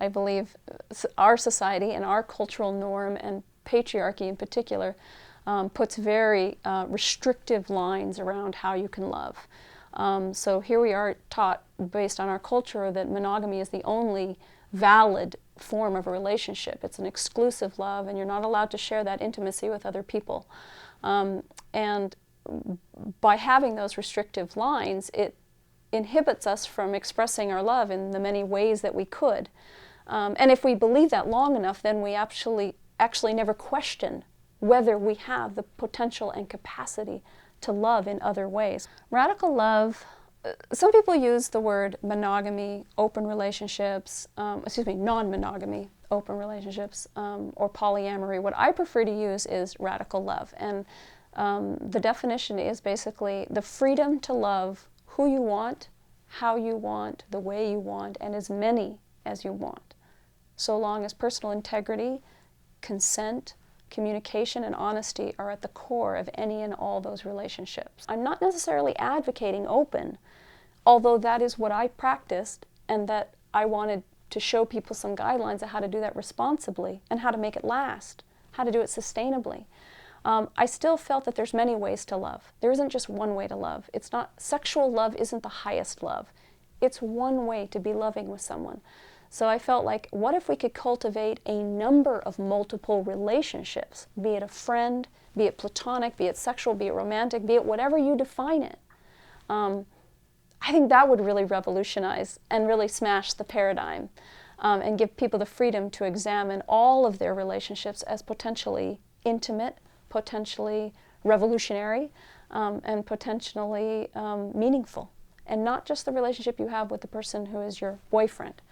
I believe our society and our cultural norm, and patriarchy in particular, puts very restrictive lines around how you can love. So here we are taught, based on our culture, that monogamy is the only valid form of a relationship. It's an exclusive love, and you're not allowed to share that intimacy with other people. And by having those restrictive lines, it inhibits us from expressing our love in the many ways that we could. And if we believe that long enough, then we actually never question whether we have the potential and capacity to love in other ways. Radical love, some people use the word monogamy, open relationships, non-monogamy, open relationships, or polyamory. What I prefer to use is radical love. And the definition is basically the freedom to love who you want, how you want, the way you want, and as many as you want, so long as personal integrity, consent, communication, and honesty are at the core of any and all those relationships. I'm not necessarily advocating open, although that is what I practiced, and that I wanted to show people some guidelines of how to do that responsibly and how to make it last, how to do it sustainably. I still felt that there's many ways to love. There isn't just one way to love. It's not, sexual love isn't the highest love. It's one way to be loving with someone. So I felt like, what if we could cultivate a number of multiple relationships, be it a friend, be it platonic, be it sexual, be it romantic, be it whatever you define it. I think that would really revolutionize and really smash the paradigm, and give people the freedom to examine all of their relationships as potentially intimate, potentially revolutionary, and potentially meaningful. And not just the relationship you have with the person who is your boyfriend.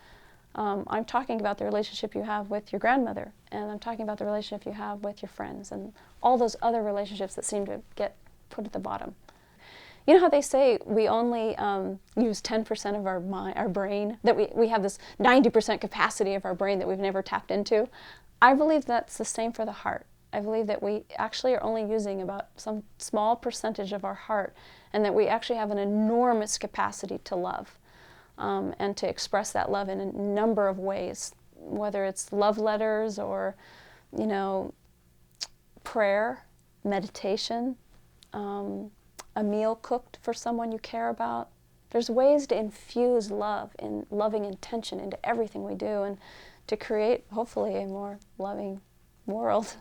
I'm talking about the relationship you have with your grandmother, and I'm talking about the relationship you have with your friends, and all those other relationships that seem to get put at the bottom. You know how they say we only use 10% of our brain, that we have this 90% capacity of our brain that we've never tapped into? I believe that's the same for the heart. I believe that we actually are only using about some small percentage of our heart, and that we actually have an enormous capacity to love, and to express that love in a number of ways, whether it's love letters or, prayer, meditation, a meal cooked for someone you care about. There's ways to infuse love and loving intention into everything we do, and to create, hopefully, a more loving world.